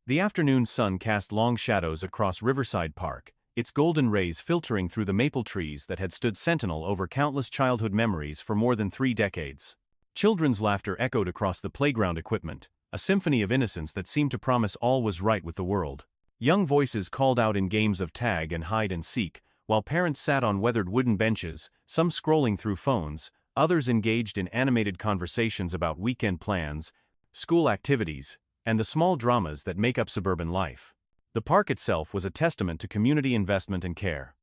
The afternoon sun cast long shadows across Riverside Park, its golden rays filtering through the maple trees that had stood sentinel over countless childhood memories for more than 3 decades. Children's laughter echoed across the playground equipment, a symphony of innocence that seemed to promise all was right with the world. Young voices called out in games of tag and hide and seek, while parents sat on weathered wooden benches, some scrolling through phones, others engaged in animated conversations about weekend plans, school activities, and the small dramas that make up suburban life. The park itself was a testament to community investment and care.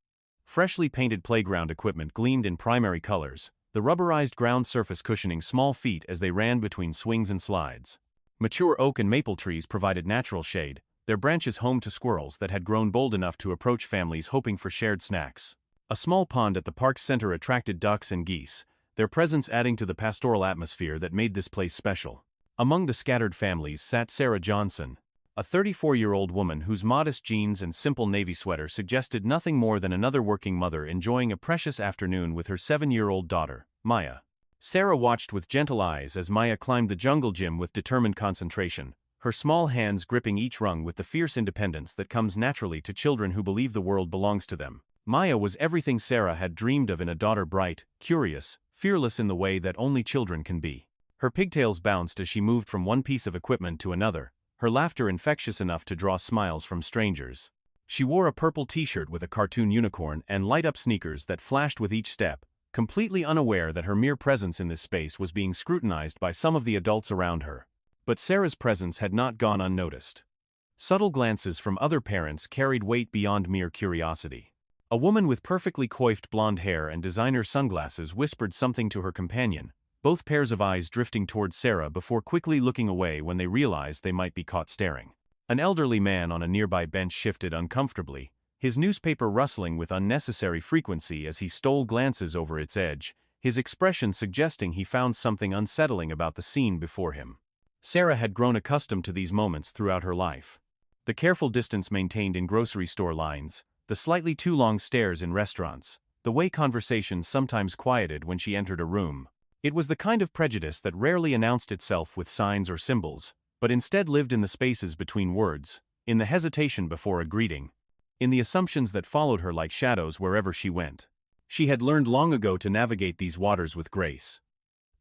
Freshly painted playground equipment gleamed in primary colors, the rubberized ground surface cushioning small feet as they ran between swings and slides. Mature oak and maple trees provided natural shade, their branches home to squirrels that had grown bold enough to approach families hoping for shared snacks. A small pond at the park's center attracted ducks and geese, their presence adding to the pastoral atmosphere that made this place special. Among the scattered families sat Sarah Johnson, a 34-year-old woman whose modest jeans and simple navy sweater suggested nothing more than another working mother enjoying a precious afternoon with her 7-year-old daughter, Maya. Sarah watched with gentle eyes as Maya climbed the jungle gym with determined concentration, her small hands gripping each rung with the fierce independence that comes naturally to children who believe the world belongs to them. Maya was everything Sarah had dreamed of in a daughter, bright, curious, fearless in the way that only children can be. Her pigtails bounced as she moved from one piece of equipment to another, her laughter infectious enough to draw smiles from strangers. She wore a purple t-shirt with a cartoon unicorn and light-up sneakers that flashed with each step, completely unaware that her mere presence in this space was being scrutinized by some of the adults around her. But Sarah's presence had not gone unnoticed. Subtle glances from other parents carried weight beyond mere curiosity. A woman with perfectly coiffed blonde hair and designer sunglasses whispered something to her companion, both pairs of eyes drifting towards Sarah before quickly looking away when they realized they might be caught staring. An elderly man on a nearby bench shifted uncomfortably, his newspaper rustling with unnecessary frequency as he stole glances over its edge, his expression suggesting he found something unsettling about the scene before him. Sarah had grown accustomed to these moments throughout her life. The careful distance maintained in grocery store lines, the slightly too long stares in restaurants, the way conversations sometimes quieted when she entered a room. It was the kind of prejudice that rarely announced itself with signs or symbols, but instead lived in the spaces between words, in the hesitation before a greeting, in the assumptions that followed her like shadows wherever she went. She had learned long ago to navigate these waters with grace,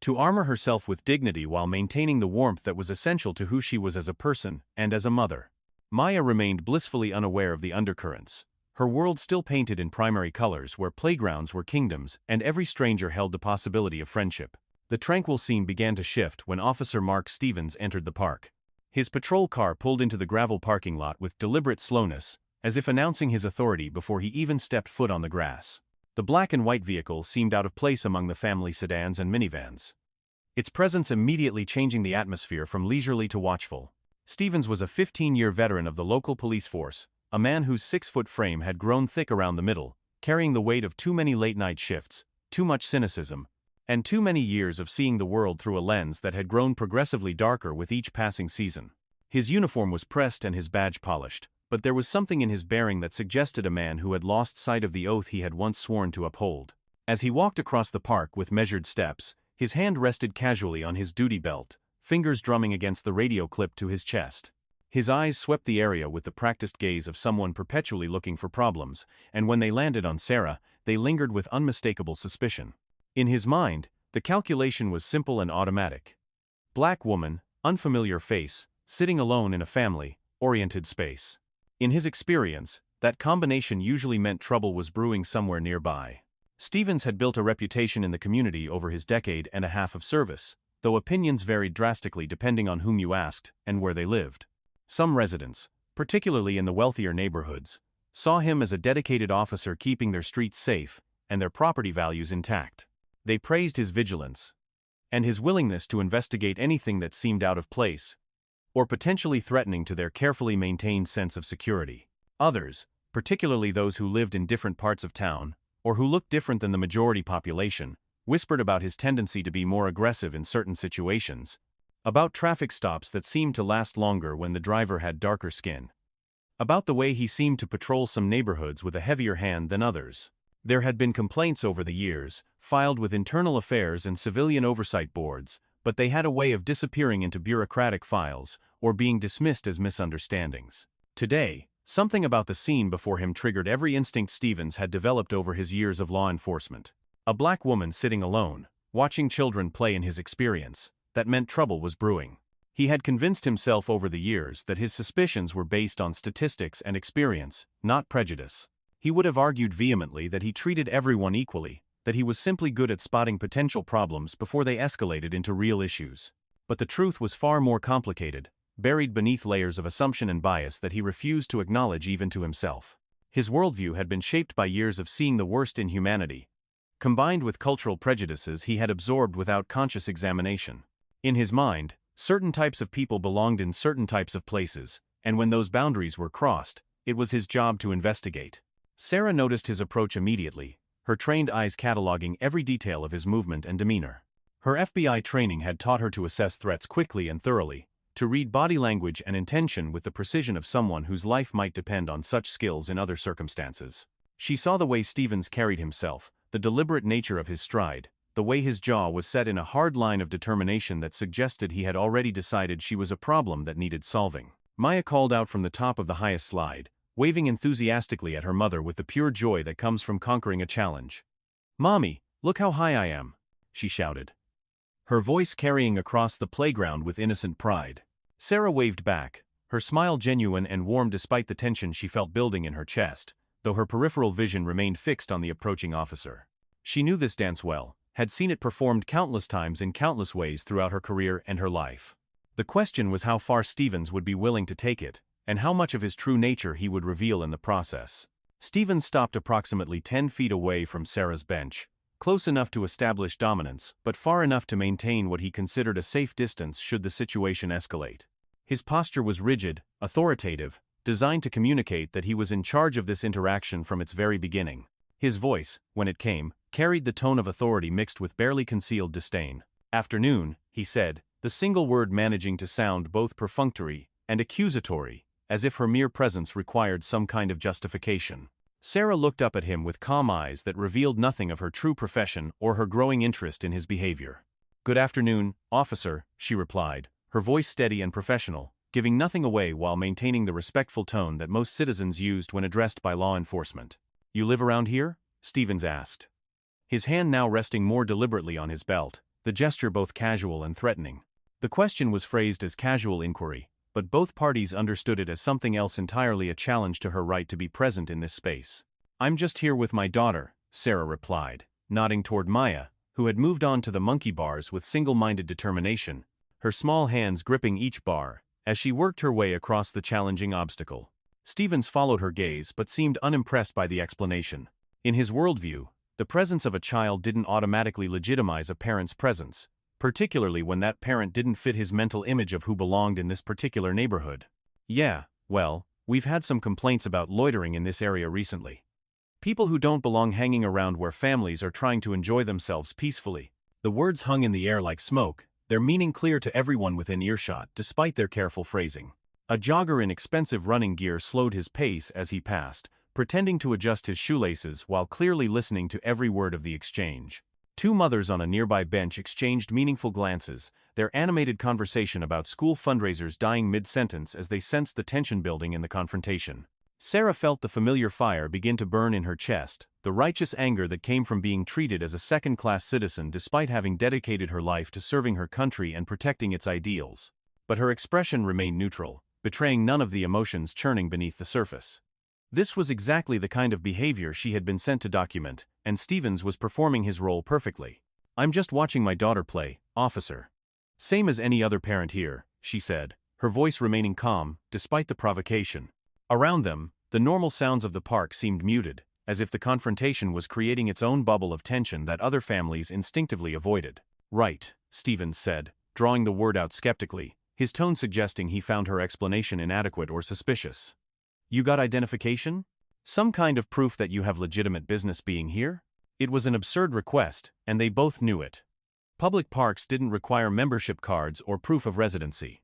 to armor herself with dignity while maintaining the warmth that was essential to who she was as a person and as a mother. Maya remained blissfully unaware of the undercurrents, her world still painted in primary colors where playgrounds were kingdoms and every stranger held the possibility of friendship. The tranquil scene began to shift when Officer Mark Stevens entered the park. His patrol car pulled into the gravel parking lot with deliberate slowness, as if announcing his authority before he even stepped foot on the grass. The black and white vehicle seemed out of place among the family sedans and minivans, its presence immediately changing the atmosphere from leisurely to watchful. Stevens was a 15-year veteran of the local police force, a man whose 6-foot frame had grown thick around the middle, carrying the weight of too many late-night shifts, too much cynicism, and too many years of seeing the world through a lens that had grown progressively darker with each passing season. His uniform was pressed and his badge polished, but there was something in his bearing that suggested a man who had lost sight of the oath he had once sworn to uphold. As he walked across the park with measured steps, his hand rested casually on his duty belt, fingers drumming against the radio clip to his chest. His eyes swept the area with the practiced gaze of someone perpetually looking for problems, and when they landed on Sarah, they lingered with unmistakable suspicion. In his mind, the calculation was simple and automatic. Black woman, unfamiliar face, sitting alone in a family-oriented space. In his experience, that combination usually meant trouble was brewing somewhere nearby. Stevens had built a reputation in the community over his decade and a half of service, though opinions varied drastically depending on whom you asked and where they lived. Some residents, particularly in the wealthier neighborhoods, saw him as a dedicated officer keeping their streets safe and their property values intact. They praised his vigilance and his willingness to investigate anything that seemed out of place or potentially threatening to their carefully maintained sense of security. Others, particularly those who lived in different parts of town, or who looked different than the majority population, whispered about his tendency to be more aggressive in certain situations, about traffic stops that seemed to last longer when the driver had darker skin, about the way he seemed to patrol some neighborhoods with a heavier hand than others. There had been complaints over the years, filed with internal affairs and civilian oversight boards, but they had a way of disappearing into bureaucratic files or being dismissed as misunderstandings. Today, something about the scene before him triggered every instinct Stevens had developed over his years of law enforcement. A black woman sitting alone, watching children play in his experience, that meant trouble was brewing. He had convinced himself over the years that his suspicions were based on statistics and experience, not prejudice. He would have argued vehemently that he treated everyone equally, that he was simply good at spotting potential problems before they escalated into real issues. But the truth was far more complicated, buried beneath layers of assumption and bias that he refused to acknowledge even to himself. His worldview had been shaped by years of seeing the worst in humanity, combined with cultural prejudices he had absorbed without conscious examination. In his mind, certain types of people belonged in certain types of places, and when those boundaries were crossed, it was his job to investigate. Sarah noticed his approach immediately, her trained eyes cataloging every detail of his movement and demeanor. Her FBI training had taught her to assess threats quickly and thoroughly, to read body language and intention with the precision of someone whose life might depend on such skills in other circumstances. She saw the way Stevens carried himself, the deliberate nature of his stride, the way his jaw was set in a hard line of determination that suggested he had already decided she was a problem that needed solving. Maya called out from the top of the highest slide, waving enthusiastically at her mother with the pure joy that comes from conquering a challenge. "Mommy, look how high I am," she shouted, her voice carrying across the playground with innocent pride. Sarah waved back, her smile genuine and warm despite the tension she felt building in her chest, though her peripheral vision remained fixed on the approaching officer. She knew this dance well, had seen it performed countless times in countless ways throughout her career and her life. The question was how far Stevens would be willing to take it, and how much of his true nature he would reveal in the process. Stevens stopped approximately 10 feet away from Sarah's bench, close enough to establish dominance, but far enough to maintain what he considered a safe distance should the situation escalate. His posture was rigid, authoritative, designed to communicate that he was in charge of this interaction from its very beginning. His voice, when it came, carried the tone of authority mixed with barely concealed disdain. "Afternoon," he said, the single word managing to sound both perfunctory and accusatory, as if her mere presence required some kind of justification. Sarah looked up at him with calm eyes that revealed nothing of her true profession or her growing interest in his behavior. "Good afternoon, officer," she replied, her voice steady and professional, giving nothing away while maintaining the respectful tone that most citizens used when addressed by law enforcement. "You live around here?" Stevens asked, his hand now resting more deliberately on his belt, the gesture both casual and threatening. The question was phrased as casual inquiry, but both parties understood it as something else entirely, a challenge to her right to be present in this space. "I'm just here with my daughter," Sarah replied, nodding toward Maya, who had moved on to the monkey bars with single-minded determination, her small hands gripping each bar, as she worked her way across the challenging obstacle. Stevens followed her gaze but seemed unimpressed by the explanation. In his worldview, the presence of a child didn't automatically legitimize a parent's presence, particularly when that parent didn't fit his mental image of who belonged in this particular neighborhood. "Yeah, well, we've had some complaints about loitering in this area recently. People who don't belong hanging around where families are trying to enjoy themselves peacefully." The words hung in the air like smoke, their meaning clear to everyone within earshot despite their careful phrasing. A jogger in expensive running gear slowed his pace as he passed, pretending to adjust his shoelaces while clearly listening to every word of the exchange. Two mothers on a nearby bench exchanged meaningful glances, their animated conversation about school fundraisers dying mid-sentence as they sensed the tension building in the confrontation. Sarah felt the familiar fire begin to burn in her chest, the righteous anger that came from being treated as a second-class citizen despite having dedicated her life to serving her country and protecting its ideals. But her expression remained neutral, betraying none of the emotions churning beneath the surface. This was exactly the kind of behavior she had been sent to document, and Stevens was performing his role perfectly. "I'm just watching my daughter play, officer." "Same as any other parent here," she said, her voice remaining calm, despite the provocation. Around them, the normal sounds of the park seemed muted, as if the confrontation was creating its own bubble of tension that other families instinctively avoided. "Right," Stevens said, drawing the word out skeptically, his tone suggesting he found her explanation inadequate or suspicious. "You got identification? Some kind of proof that you have legitimate business being here?" It was an absurd request, and they both knew it. Public parks didn't require membership cards or proof of residency.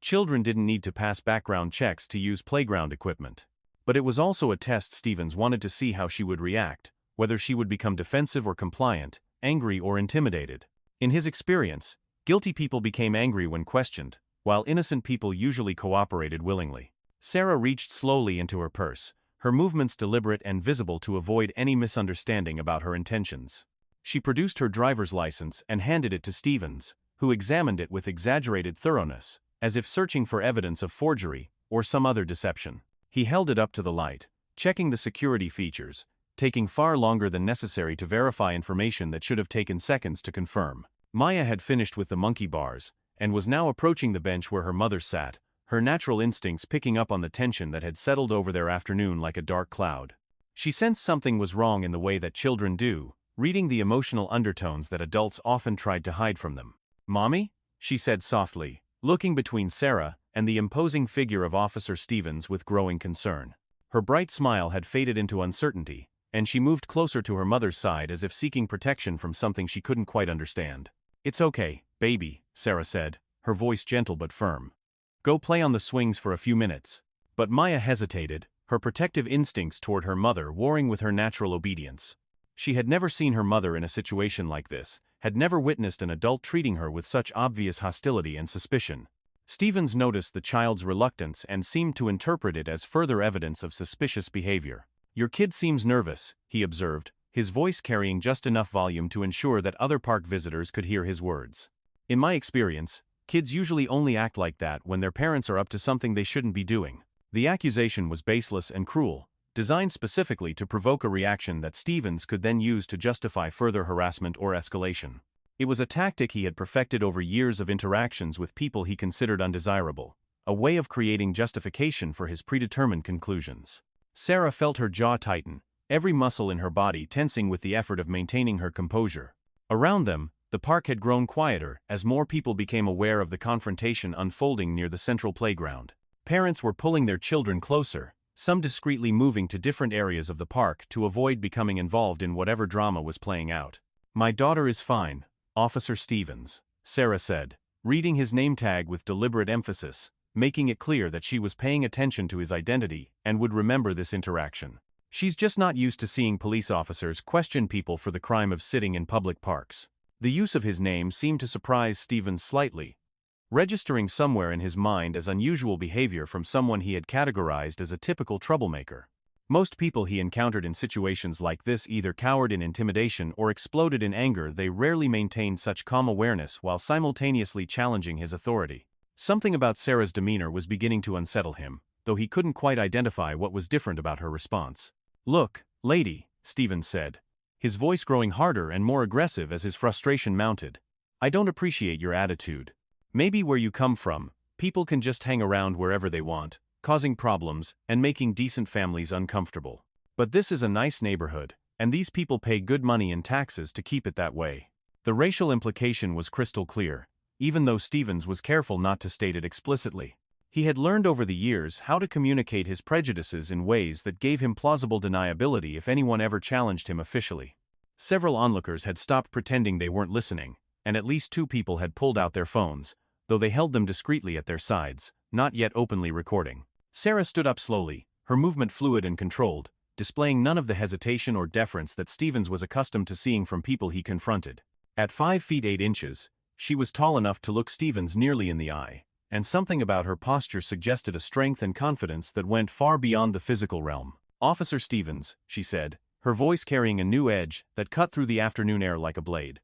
Children didn't need to pass background checks to use playground equipment. But it was also a test Stevens wanted to see how she would react, whether she would become defensive or compliant, angry or intimidated. In his experience, Guilty people became angry when questioned, while innocent people usually cooperated willingly. Sarah reached slowly into her purse, her movements deliberate and visible to avoid any misunderstanding about her intentions. She produced her driver's license and handed it to Stevens, who examined it with exaggerated thoroughness, as if searching for evidence of forgery or some other deception. He held it up to the light, checking the security features, taking far longer than necessary to verify information that should have taken seconds to confirm. Maya had finished with the monkey bars, and was now approaching the bench where her mother sat, her natural instincts picking up on the tension that had settled over their afternoon like a dark cloud. She sensed something was wrong in the way that children do, reading the emotional undertones that adults often tried to hide from them. "Mommy?" she said softly, looking between Sarah and the imposing figure of Officer Stevens with growing concern. Her bright smile had faded into uncertainty, and she moved closer to her mother's side as if seeking protection from something she couldn't quite understand. "It's okay, baby," Sarah said, her voice gentle but firm. "Go play on the swings for a few minutes." But Maya hesitated, her protective instincts toward her mother warring with her natural obedience. She had never seen her mother in a situation like this, had never witnessed an adult treating her with such obvious hostility and suspicion. Stevens noticed the child's reluctance and seemed to interpret it as further evidence of suspicious behavior. "Your kid seems nervous," he observed, his voice carrying just enough volume to ensure that other park visitors could hear his words. "In my experience, kids usually only act like that when their parents are up to something they shouldn't be doing." The accusation was baseless and cruel, designed specifically to provoke a reaction that Stevens could then use to justify further harassment or escalation. It was a tactic he had perfected over years of interactions with people he considered undesirable, a way of creating justification for his predetermined conclusions. Sarah felt her jaw tighten, every muscle in her body tensing with the effort of maintaining her composure. Around them, the park had grown quieter as more people became aware of the confrontation unfolding near the central playground. Parents were pulling their children closer, some discreetly moving to different areas of the park to avoid becoming involved in whatever drama was playing out. "My daughter is fine, Officer Stevens," Sarah said, reading his name tag with deliberate emphasis, making it clear that she was paying attention to his identity and would remember this interaction. "She's just not used to seeing police officers question people for the crime of sitting in public parks." The use of his name seemed to surprise Stevens slightly, registering somewhere in his mind as unusual behavior from someone he had categorized as a typical troublemaker. Most people he encountered in situations like this either cowered in intimidation or exploded in anger. They rarely maintained such calm awareness while simultaneously challenging his authority. Something about Sarah's demeanor was beginning to unsettle him, though he couldn't quite identify what was different about her response. "Look, lady," Stevens said, his voice growing harder and more aggressive as his frustration mounted. "I don't appreciate your attitude. Maybe where you come from, people can just hang around wherever they want, causing problems and making decent families uncomfortable. But this is a nice neighborhood, and these people pay good money in taxes to keep it that way." The racial implication was crystal clear, even though Stevens was careful not to state it explicitly. He had learned over the years how to communicate his prejudices in ways that gave him plausible deniability if anyone ever challenged him officially. Several onlookers had stopped pretending they weren't listening, and at least 2 people had pulled out their phones, though they held them discreetly at their sides, not yet openly recording. Sarah stood up slowly, her movement fluid and controlled, displaying none of the hesitation or deference that Stevens was accustomed to seeing from people he confronted. At 5 feet 8 inches, she was tall enough to look Stevens nearly in the eye, and something about her posture suggested a strength and confidence that went far beyond the physical realm. "Officer Stevens," she said, her voice carrying a new edge that cut through the afternoon air like a blade.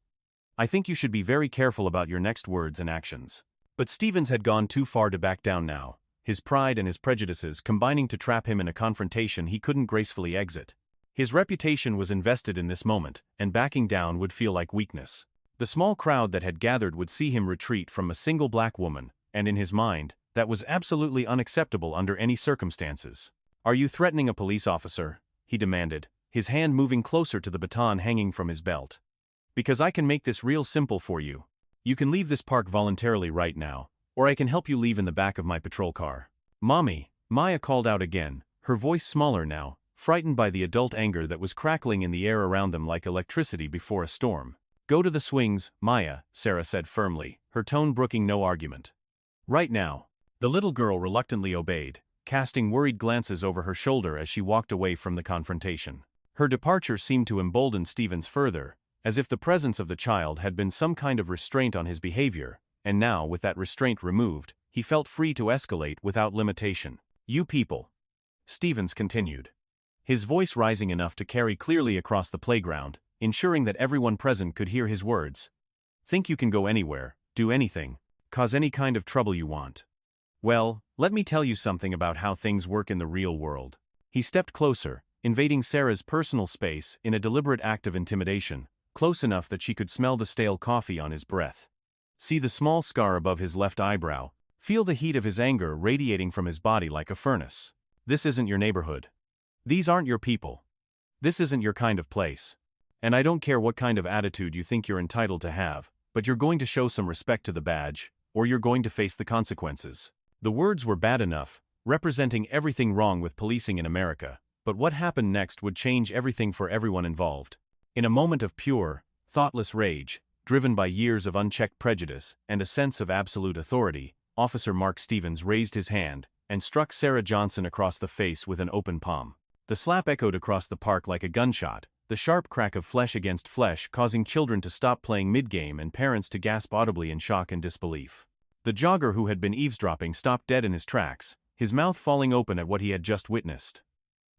"I think you should be very careful about your next words and actions." But Stevens had gone too far to back down now, his pride and his prejudices combining to trap him in a confrontation he couldn't gracefully exit. His reputation was invested in this moment, and backing down would feel like weakness. The small crowd that had gathered would see him retreat from a single black woman, and in his mind, that was absolutely unacceptable under any circumstances. "Are you threatening a police officer?" he demanded, his hand moving closer to the baton hanging from his belt. "Because I can make this real simple for you. You can leave this park voluntarily right now, or I can help you leave in the back of my patrol car." "Mommy," Maya called out again, her voice smaller now, frightened by the adult anger that was crackling in the air around them like electricity before a storm. "Go to the swings, Maya," Sarah said firmly, her tone brooking no argument. "Right now." The little girl reluctantly obeyed, casting worried glances over her shoulder as she walked away from the confrontation. Her departure seemed to embolden Stevens further, as if the presence of the child had been some kind of restraint on his behavior, and now, with that restraint removed, he felt free to escalate without limitation. "You people," Stevens continued, his voice rising enough to carry clearly across the playground, ensuring that everyone present could hear his words. "Think you can go anywhere, do anything, cause any kind of trouble you want. Well, let me tell you something about how things work in the real world." He stepped closer, invading Sarah's personal space in a deliberate act of intimidation, close enough that she could smell the stale coffee on his breath. See the small scar above his left eyebrow, feel the heat of his anger radiating from his body like a furnace. This isn't your neighborhood. These aren't your people. This isn't your kind of place. And I don't care what kind of attitude you think you're entitled to have, but you're going to show some respect to the badge, or you're going to face the consequences. The words were bad enough, representing everything wrong with policing in America, but what happened next would change everything for everyone involved. In a moment of pure, thoughtless rage, driven by years of unchecked prejudice and a sense of absolute authority, Officer Mark Stevens raised his hand and struck Sarah Johnson across the face with an open palm. The slap echoed across the park like a gunshot, the sharp crack of flesh against flesh causing children to stop playing mid-game and parents to gasp audibly in shock and disbelief. The jogger who had been eavesdropping stopped dead in his tracks, his mouth falling open at what he had just witnessed.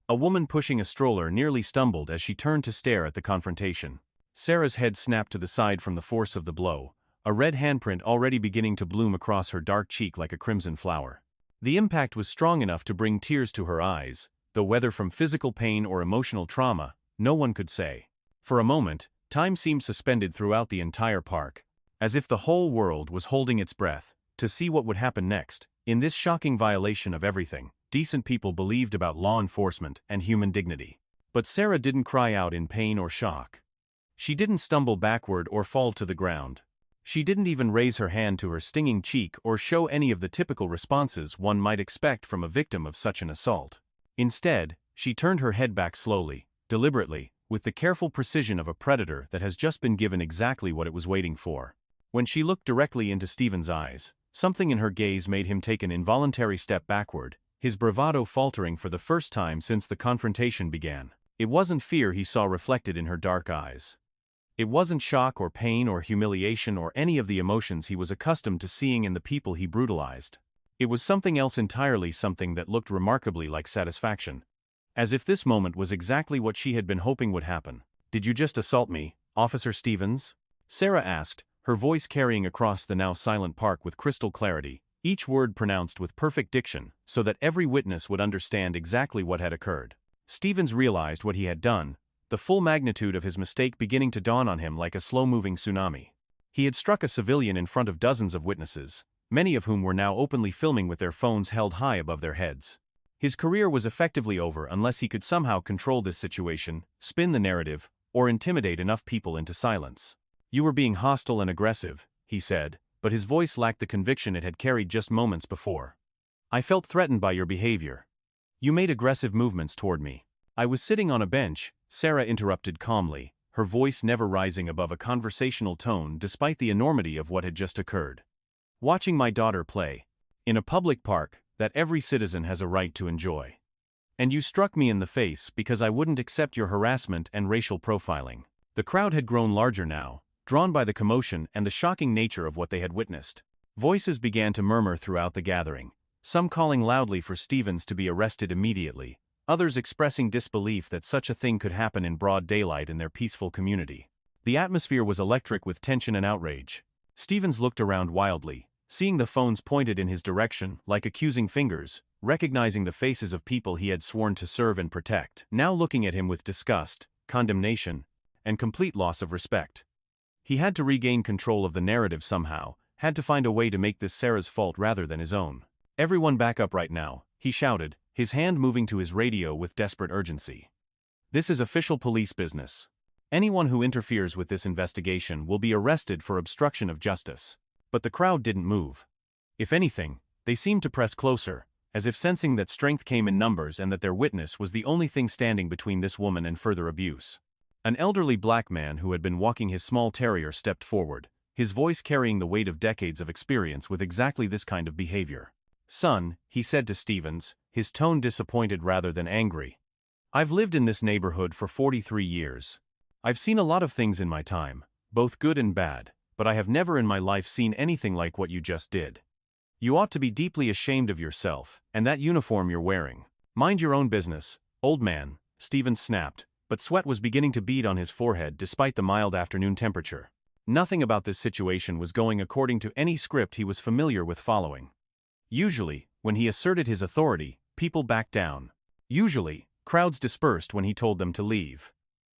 A woman pushing a stroller nearly stumbled as she turned to stare at the confrontation. Sarah's head snapped to the side from the force of the blow, a red handprint already beginning to bloom across her dark cheek like a crimson flower. The impact was strong enough to bring tears to her eyes, though whether from physical pain or emotional trauma, no one could say. For a moment, time seemed suspended throughout the entire park, as if the whole world was holding its breath, to see what would happen next. In this shocking violation of everything decent people believed about law enforcement and human dignity. But Sarah didn't cry out in pain or shock. She didn't stumble backward or fall to the ground. She didn't even raise her hand to her stinging cheek or show any of the typical responses one might expect from a victim of such an assault. Instead, she turned her head back slowly, deliberately, with the careful precision of a predator that has just been given exactly what it was waiting for. When she looked directly into Stephen's eyes, something in her gaze made him take an involuntary step backward, his bravado faltering for the first time since the confrontation began. It wasn't fear he saw reflected in her dark eyes. It wasn't shock or pain or humiliation or any of the emotions he was accustomed to seeing in the people he brutalized. It was something else entirely, something that looked remarkably like satisfaction. As if this moment was exactly what she had been hoping would happen. "Did you just assault me, Officer Stevens?" Sarah asked, her voice carrying across the now silent park with crystal clarity, each word pronounced with perfect diction, so that every witness would understand exactly what had occurred. Stevens realized what he had done, the full magnitude of his mistake beginning to dawn on him like a slow-moving tsunami. He had struck a civilian in front of dozens of witnesses, many of whom were now openly filming with their phones held high above their heads. His career was effectively over unless he could somehow control this situation, spin the narrative, or intimidate enough people into silence. "You were being hostile and aggressive," he said, but his voice lacked the conviction it had carried just moments before. "I felt threatened by your behavior. You made aggressive movements toward me." "I was sitting on a bench," Sarah interrupted calmly, her voice never rising above a conversational tone despite the enormity of what had just occurred. "Watching my daughter play. In a public park that every citizen has a right to enjoy. And you struck me in the face because I wouldn't accept your harassment and racial profiling." The crowd had grown larger now, drawn by the commotion and the shocking nature of what they had witnessed. Voices began to murmur throughout the gathering, some calling loudly for Stevens to be arrested immediately, others expressing disbelief that such a thing could happen in broad daylight in their peaceful community. The atmosphere was electric with tension and outrage. Stevens looked around wildly, seeing the phones pointed in his direction like accusing fingers, recognizing the faces of people he had sworn to serve and protect, now looking at him with disgust, condemnation, and complete loss of respect. He had to regain control of the narrative somehow, had to find a way to make this Sarah's fault rather than his own. "Everyone back up right now," he shouted, his hand moving to his radio with desperate urgency. "This is official police business. Anyone who interferes with this investigation will be arrested for obstruction of justice." But the crowd didn't move. If anything, they seemed to press closer, as if sensing that strength came in numbers and that their witness was the only thing standing between this woman and further abuse. An elderly black man who had been walking his small terrier stepped forward, his voice carrying the weight of decades of experience with exactly this kind of behavior. "Son," he said to Stevens, his tone disappointed rather than angry. "I've lived in this neighborhood for 43 years. I've seen a lot of things in my time, both good and bad, but I have never in my life seen anything like what you just did. You ought to be deeply ashamed of yourself, and that uniform you're wearing. Mind your own business, old man, Stevens snapped, but sweat was beginning to bead on his forehead despite the mild afternoon temperature. Nothing about this situation was going according to any script he was familiar with following. Usually, when he asserted his authority, people backed down. Usually, crowds dispersed when he told them to leave.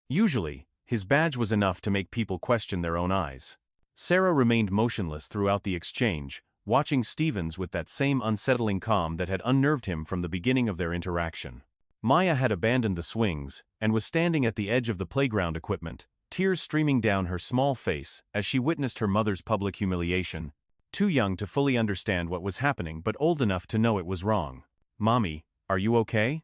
Usually, his badge was enough to make people question their own eyes. Sarah remained motionless throughout the exchange, watching Stevens with that same unsettling calm that had unnerved him from the beginning of their interaction. Maya had abandoned the swings and was standing at the edge of the playground equipment, tears streaming down her small face as she witnessed her mother's public humiliation, too young to fully understand what was happening but old enough to know it was wrong. "Mommy, are you okay?"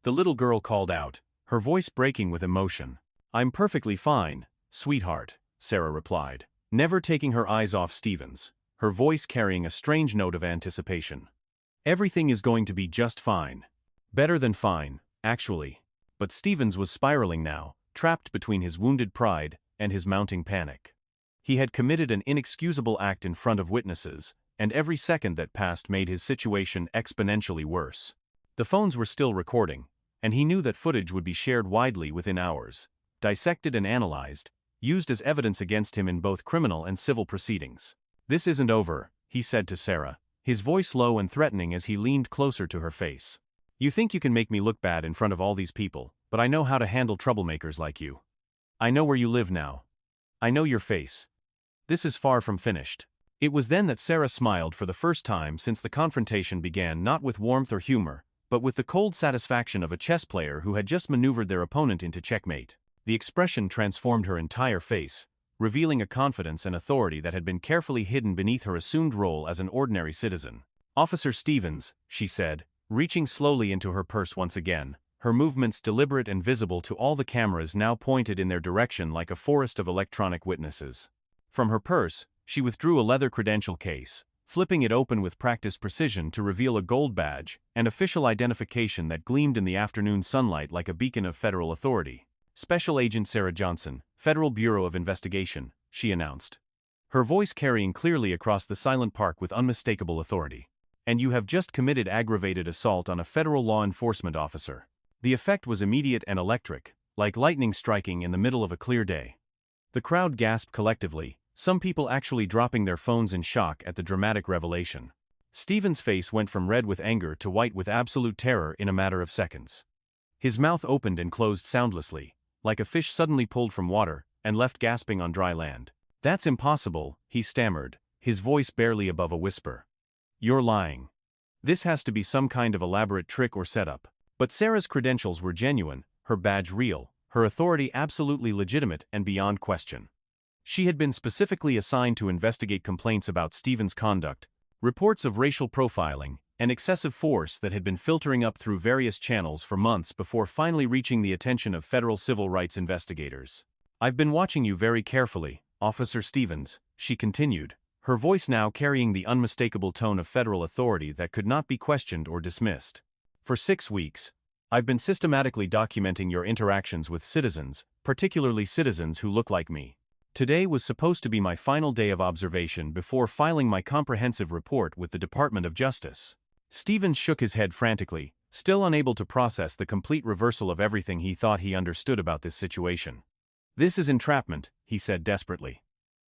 the little girl called out, her voice breaking with emotion. "I'm perfectly fine, sweetheart," Sarah replied, never taking her eyes off Stevens, her voice carrying a strange note of anticipation. "Everything is going to be just fine. Better than fine, actually." But Stevens was spiraling now, trapped between his wounded pride and his mounting panic. He had committed an inexcusable act in front of witnesses, and every second that passed made his situation exponentially worse. The phones were still recording, and he knew that footage would be shared widely within hours, dissected and analyzed, used as evidence against him in both criminal and civil proceedings. "This isn't over," he said to Sarah, his voice low and threatening as he leaned closer to her face. "You think you can make me look bad in front of all these people, but I know how to handle troublemakers like you. I know where you live now. I know your face. This is far from finished." It was then that Sarah smiled for the first time since the confrontation began, not with warmth or humor, but with the cold satisfaction of a chess player who had just maneuvered their opponent into checkmate. The expression transformed her entire face, revealing a confidence and authority that had been carefully hidden beneath her assumed role as an ordinary citizen. "Officer Stevens," she said, reaching slowly into her purse once again, her movements deliberate and visible to all the cameras now pointed in their direction like a forest of electronic witnesses. From her purse, she withdrew a leather credential case, flipping it open with practiced precision to reveal a gold badge and official identification that gleamed in the afternoon sunlight like a beacon of federal authority. "Special Agent Sarah Johnson, Federal Bureau of Investigation," she announced, her voice carrying clearly across the silent park with unmistakable authority. "And you have just committed aggravated assault on a federal law enforcement officer." The effect was immediate and electric, like lightning striking in the middle of a clear day. The crowd gasped collectively, some people actually dropping their phones in shock at the dramatic revelation. Stevens' face went from red with anger to white with absolute terror in a matter of seconds. His mouth opened and closed soundlessly, like a fish suddenly pulled from water and left gasping on dry land. "That's impossible," he stammered, his voice barely above a whisper. "You're lying. This has to be some kind of elaborate trick or setup." But Sarah's credentials were genuine, her badge real, her authority absolutely legitimate and beyond question. She had been specifically assigned to investigate complaints about Stevens' conduct, reports of racial profiling, and excessive force that had been filtering up through various channels for months before finally reaching the attention of federal civil rights investigators. "I've been watching you very carefully, Officer Stevens," she continued, her voice now carrying the unmistakable tone of federal authority that could not be questioned or dismissed. "For 6 weeks, I've been systematically documenting your interactions with citizens, particularly citizens who look like me. Today was supposed to be my final day of observation before filing my comprehensive report with the Department of Justice." Stevens shook his head frantically, still unable to process the complete reversal of everything he thought he understood about this situation. "This is entrapment," he said desperately.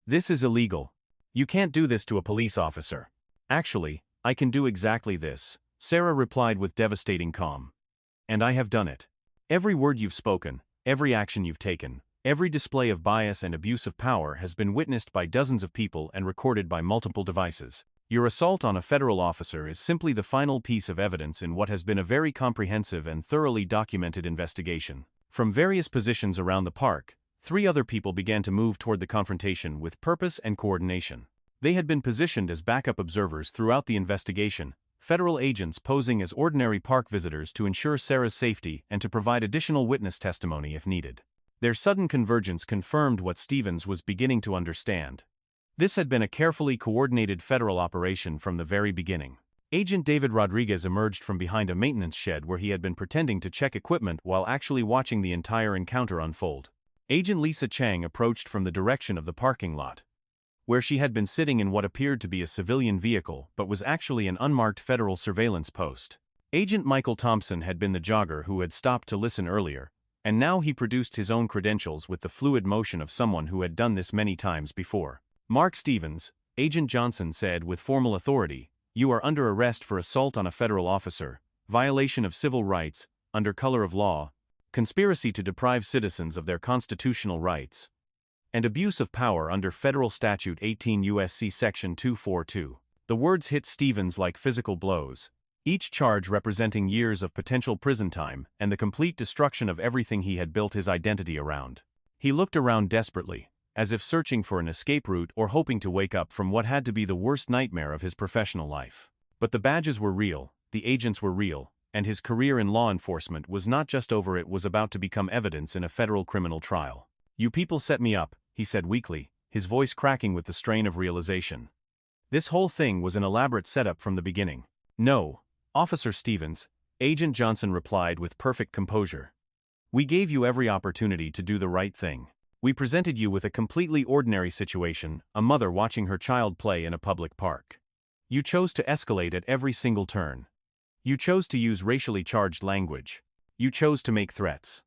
"This is illegal. You can't do this to a police officer." "Actually, I can do exactly this," Sarah replied with devastating calm. "And I have done it. Every word you've spoken, every action you've taken, every display of bias and abuse of power has been witnessed by dozens of people and recorded by multiple devices. Your assault on a federal officer is simply the final piece of evidence in what has been a very comprehensive and thoroughly documented investigation." From various positions around the park, 3 other people began to move toward the confrontation with purpose and coordination. They had been positioned as backup observers throughout the investigation, federal agents posing as ordinary park visitors to ensure Sarah's safety and to provide additional witness testimony if needed. Their sudden convergence confirmed what Stevens was beginning to understand. This had been a carefully coordinated federal operation from the very beginning. Agent David Rodriguez emerged from behind a maintenance shed where he had been pretending to check equipment while actually watching the entire encounter unfold. Agent Lisa Chang approached from the direction of the parking lot, where she had been sitting in what appeared to be a civilian vehicle but was actually an unmarked federal surveillance post. Agent Michael Thompson had been the jogger who had stopped to listen earlier, and now he produced his own credentials with the fluid motion of someone who had done this many times before. "Mark Stevens," Agent Johnson said with formal authority, "you are under arrest for assault on a federal officer, violation of civil rights, under color of law, conspiracy to deprive citizens of their constitutional rights, and abuse of power under Federal Statute 18 U.S.C. Section 242. The words hit Stevens like physical blows, each charge representing years of potential prison time and the complete destruction of everything he had built his identity around. He looked around desperately, as if searching for an escape route or hoping to wake up from what had to be the worst nightmare of his professional life. But the badges were real, the agents were real, and his career in law enforcement was not just over, it was about to become evidence in a federal criminal trial. "You people set me up," he said weakly, his voice cracking with the strain of realization. "This whole thing was an elaborate setup from the beginning." "No, Officer Stevens," Agent Johnson replied with perfect composure. "We gave you every opportunity to do the right thing. We presented you with a completely ordinary situation, a mother watching her child play in a public park. You chose to escalate at every single turn. You chose to use racially charged language. You chose to make threats.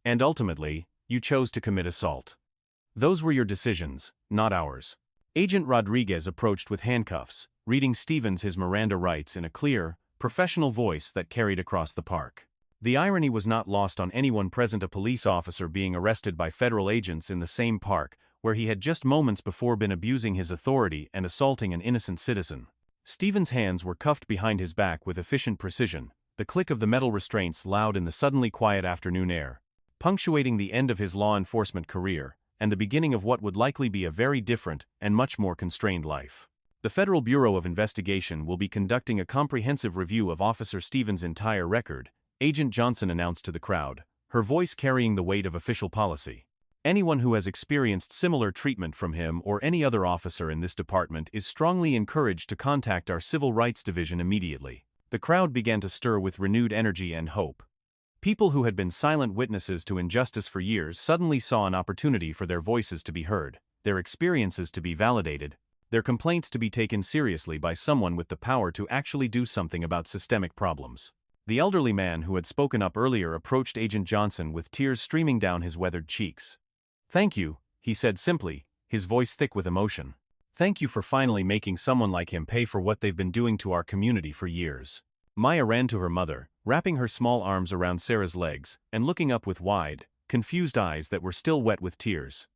And ultimately, you chose to commit assault. Those were your decisions, not ours." Agent Rodriguez approached with handcuffs, reading Stevens his Miranda rights in a clear, professional voice that carried across the park. The irony was not lost on anyone present, a police officer being arrested by federal agents in the same park where he had just moments before been abusing his authority and assaulting an innocent citizen. Stevens' hands were cuffed behind his back with efficient precision, the click of the metal restraints loud in the suddenly quiet afternoon air, punctuating the end of his law enforcement career and the beginning of what would likely be a very different and much more constrained life. The Federal Bureau of Investigation will be conducting a comprehensive review of Officer Stevens' entire record, Agent Johnson announced to the crowd, her voice carrying the weight of official policy. "Anyone who has experienced similar treatment from him or any other officer in this department is strongly encouraged to contact our Civil Rights Division immediately." The crowd began to stir with renewed energy and hope. People who had been silent witnesses to injustice for years suddenly saw an opportunity for their voices to be heard, their experiences to be validated, their complaints to be taken seriously by someone with the power to actually do something about systemic problems. The elderly man who had spoken up earlier approached Agent Johnson with tears streaming down his weathered cheeks. "Thank you," he said simply, his voice thick with emotion. "Thank you for finally making someone like him pay for what they've been doing to our community for years." Maya ran to her mother, wrapping her small arms around Sarah's legs and looking up with wide, confused eyes that were still wet with tears.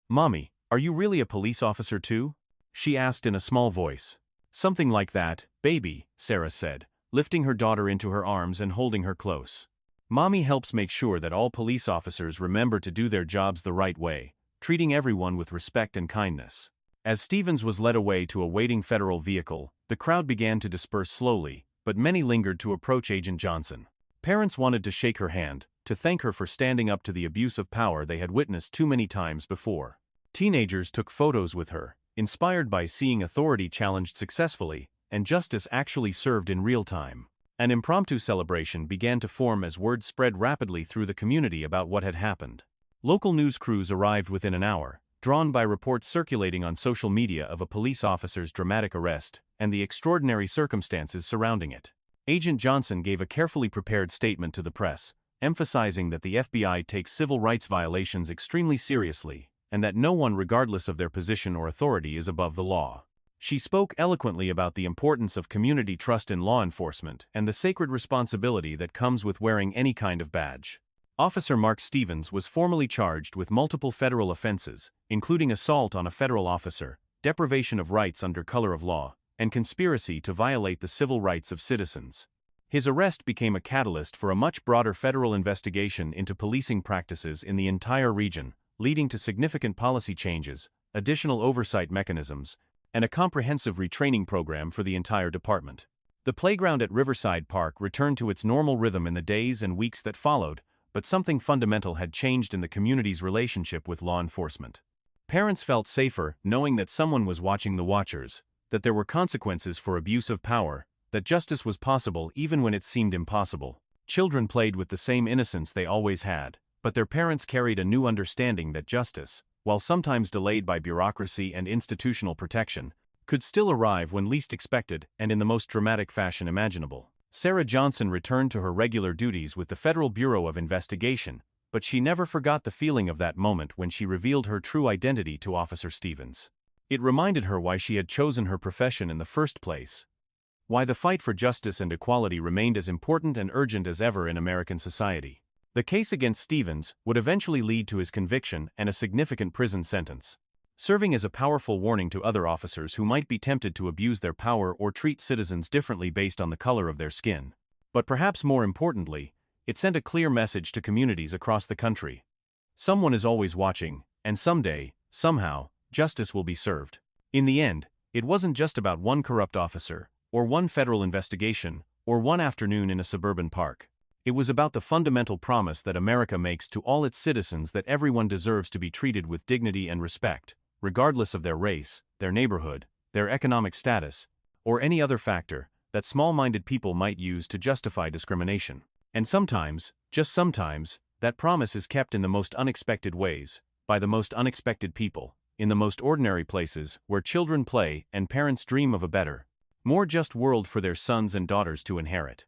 "Mommy, are you really a police officer too?" she asked in a small voice. "Something like that, baby," Sarah said, lifting her daughter into her arms and holding her close. "Mommy helps make sure that all police officers remember to do their jobs the right way, treating everyone with respect and kindness." As Stevens was led away to a waiting federal vehicle, the crowd began to disperse slowly, but many lingered to approach Agent Johnson. Parents wanted to shake her hand, to thank her for standing up to the abuse of power they had witnessed too many times before. Teenagers took photos with her, inspired by seeing authority challenged successfully, and justice actually served in real time. An impromptu celebration began to form as word spread rapidly through the community about what had happened. Local news crews arrived within an hour, drawn by reports circulating on social media of a police officer's dramatic arrest and the extraordinary circumstances surrounding it. Agent Johnson gave a carefully prepared statement to the press, emphasizing that the FBI takes civil rights violations extremely seriously and that no one, regardless of their position or authority, is above the law. She spoke eloquently about the importance of community trust in law enforcement and the sacred responsibility that comes with wearing any kind of badge. Officer Mark Stevens was formally charged with multiple federal offenses, including assault on a federal officer, deprivation of rights under color of law, and conspiracy to violate the civil rights of citizens. His arrest became a catalyst for a much broader federal investigation into policing practices in the entire region, leading to significant policy changes, additional oversight mechanisms, and a comprehensive retraining program for the entire department. The playground at Riverside Park returned to its normal rhythm in the days and weeks that followed, but something fundamental had changed in the community's relationship with law enforcement. Parents felt safer knowing that someone was watching the watchers, that there were consequences for abuse of power, that justice was possible even when it seemed impossible. Children played with the same innocence they always had, But their parents carried a new understanding that justice, while sometimes delayed by bureaucracy and institutional protection, could still arrive when least expected and in the most dramatic fashion imaginable. Sarah Johnson returned to her regular duties with the Federal Bureau of Investigation, but she never forgot the feeling of that moment when she revealed her true identity to Officer Stevens. It reminded her why she had chosen her profession in the first place, why the fight for justice and equality remained as important and urgent as ever in American society. The case against Stevens would eventually lead to his conviction and a significant prison sentence, serving as a powerful warning to other officers who might be tempted to abuse their power or treat citizens differently based on the color of their skin. But perhaps more importantly, it sent a clear message to communities across the country. Someone is always watching, and someday, somehow, justice will be served. In the end, it wasn't just about one corrupt officer, or one federal investigation, or one afternoon in a suburban park. It was about the fundamental promise that America makes to all its citizens that everyone deserves to be treated with dignity and respect, regardless of their race, their neighborhood, their economic status, or any other factor that small-minded people might use to justify discrimination. And sometimes, just sometimes, that promise is kept in the most unexpected ways, by the most unexpected people, in the most ordinary places where children play and parents dream of a better, more just world for their sons and daughters to inherit.